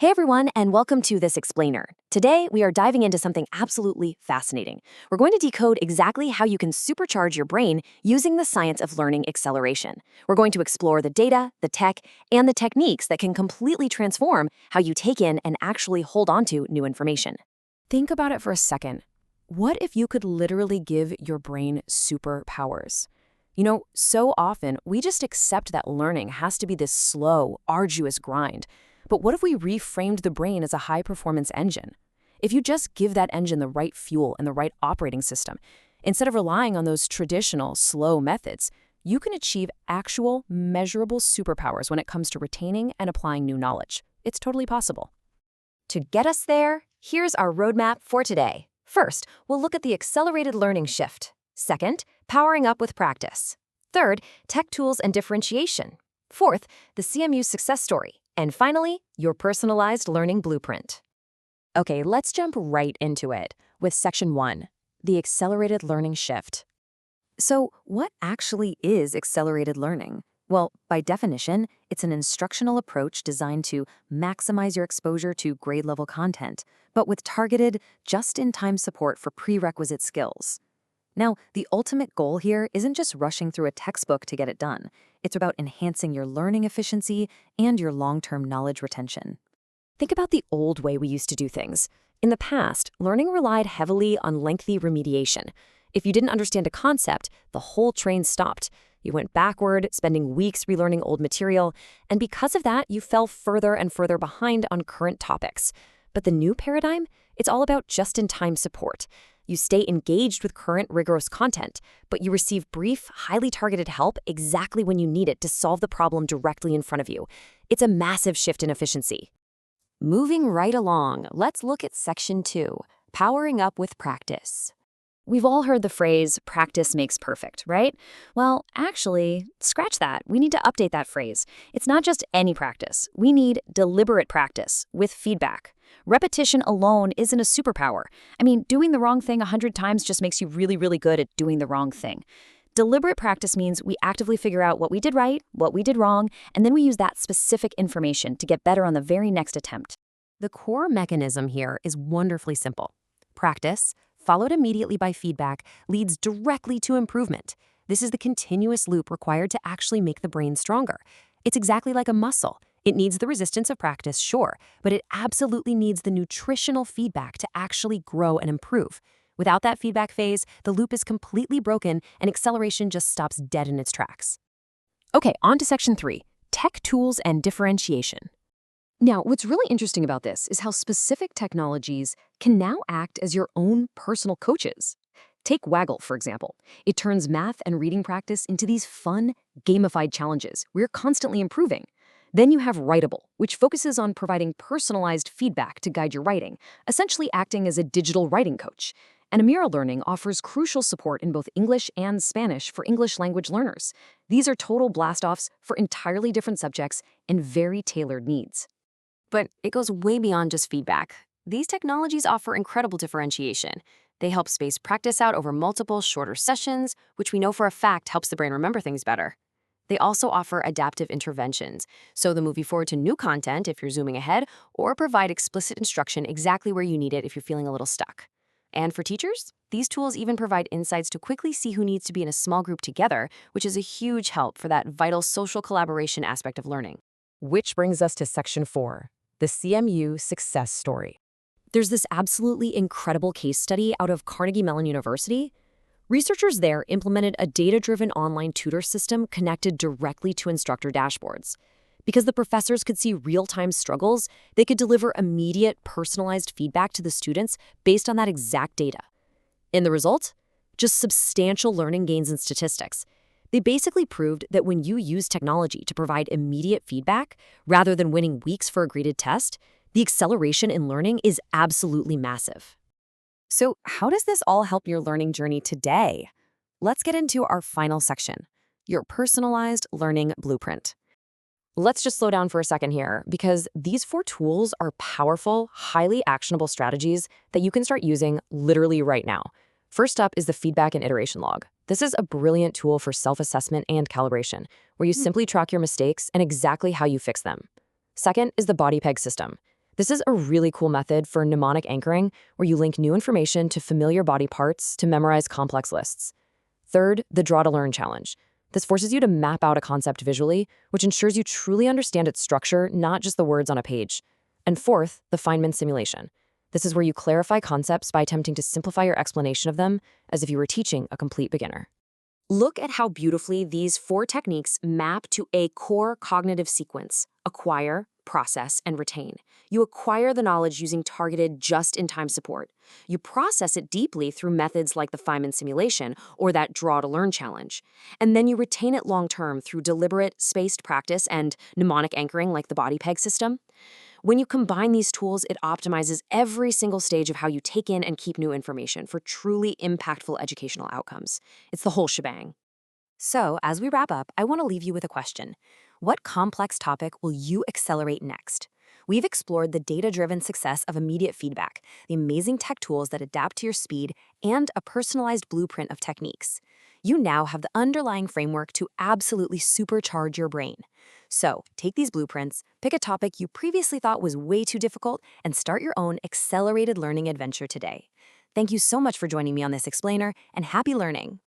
Hey everyone, and welcome to This Explainer. Today, we are diving into something absolutely fascinating. We're going to decode exactly how you can supercharge your brain using the science of learning acceleration. We're going to explore the data, the tech, and the techniques that can completely transform how you take in and actually hold on to new information. Think about it for a second. What if you could literally give your brain superpowers? So often we just accept that learning has to be this slow, arduous grind. But what if we reframed the brain as a high-performance engine? If you just give that engine the right fuel and the right operating system, instead of relying on those traditional, slow methods, you can achieve actual, measurable superpowers when it comes to retaining and applying new knowledge. It's totally possible. To get us there, here's our roadmap for today. First, we'll look at the accelerated learning shift. Second, powering up with practice. Third, tech tools and differentiation. Fourth, the CMU success story. And finally, your personalized learning blueprint. Okay, let's jump right into it with Section 1, the accelerated learning shift. So, what actually is accelerated learning? Well, by definition, it's an instructional approach designed to maximize your exposure to grade-level content, but with targeted, just-in-time support for prerequisite skills. Now, the ultimate goal here isn't just rushing through a textbook to get it done. It's about enhancing your learning efficiency and your long-term knowledge retention. Think about the old way we used to do things. In the past, learning relied heavily on lengthy remediation. If you didn't understand a concept, the whole train stopped. You went backward, spending weeks relearning old material, and because of that, you fell further and further behind on current topics. But the new paradigm, it's all about just-in-time support. You stay engaged with current rigorous content, but you receive brief, highly targeted help exactly when you need it to solve the problem directly in front of you. It's a massive shift in efficiency. Moving right along, let's look at Section 2, powering up with practice. We've all heard the phrase, practice makes perfect, right? Well, actually, scratch that. We need to update that phrase. It's not just any practice. We need deliberate practice with feedback. Repetition alone isn't a superpower. Doing the wrong thing 100 times just makes you really, really good at doing the wrong thing. Deliberate practice means we actively figure out what we did right, what we did wrong, and then we use that specific information to get better on the very next attempt. The core mechanism here is wonderfully simple. Practice, followed immediately by feedback, leads directly to improvement. This is the continuous loop required to actually make the brain stronger. It's exactly like a muscle. It needs the resistance of practice, sure, but it absolutely needs the nutritional feedback to actually grow and improve. Without that feedback phase, the loop is completely broken and acceleration just stops dead in its tracks. Okay, on to Section 3, tech tools and differentiation. Now, what's really interesting about this is how specific technologies can now act as your own personal coaches. Take Waggle, for example. It turns math and reading practice into these fun, gamified challenges where you're constantly improving. Then you have Writable, which focuses on providing personalized feedback to guide your writing, essentially acting as a digital writing coach. And Amira Learning offers crucial support in both English and Spanish for English language learners. These are total blast-offs for entirely different subjects and very tailored needs. But it goes way beyond just feedback. These technologies offer incredible differentiation. They help space practice out over multiple, shorter sessions, which we know for a fact helps the brain remember things better. They also offer adaptive interventions, so they'll move you forward to new content if you're zooming ahead, or provide explicit instruction exactly where you need it if you're feeling a little stuck. And for teachers, these tools even provide insights to quickly see who needs to be in a small group together, which is a huge help for that vital social collaboration aspect of learning. Which brings us to Section 4, the CMU success story. There's this absolutely incredible case study out of Carnegie Mellon University. Researchers there implemented a data-driven online tutor system connected directly to instructor dashboards. Because the professors could see real-time struggles, they could deliver immediate, personalized feedback to the students based on that exact data. In the result, just substantial learning gains in statistics. They basically proved that when you use technology to provide immediate feedback, rather than waiting weeks for a graded test, the acceleration in learning is absolutely massive. So how does this all help your learning journey today? Let's get into our final section, your personalized learning blueprint. Let's just slow down for a second here, because these 4 tools are powerful, highly actionable strategies that you can start using literally right now. First up is the feedback and iteration log. This is a brilliant tool for self-assessment and calibration, where you simply track your mistakes and exactly how you fix them. Second is the body peg system. This is a really cool method for mnemonic anchoring, where you link new information to familiar body parts to memorize complex lists. Third, the Draw to Learn challenge. This forces you to map out a concept visually, which ensures you truly understand its structure, not just the words on a page. And fourth, the Feynman simulation. This is where you clarify concepts by attempting to simplify your explanation of them as if you were teaching a complete beginner. Look at how beautifully these four techniques map to a core cognitive sequence: acquire, process, and retain. You acquire the knowledge using targeted just-in-time support. You process it deeply through methods like the Feynman simulation or that Draw to Learn challenge. And then you retain it long-term through deliberate, spaced practice and mnemonic anchoring like the body peg system. When you combine these tools, it optimizes every single stage of how you take in and keep new information for truly impactful educational outcomes. It's the whole shebang. So, as we wrap up, I want to leave you with a question. What complex topic will you accelerate next? We've explored the data-driven success of immediate feedback, the amazing tech tools that adapt to your speed, and a personalized blueprint of techniques. You now have the underlying framework to absolutely supercharge your brain. So, take these blueprints, pick a topic you previously thought was way too difficult, and start your own accelerated learning adventure today. Thank you so much for joining me on this explainer, and happy learning!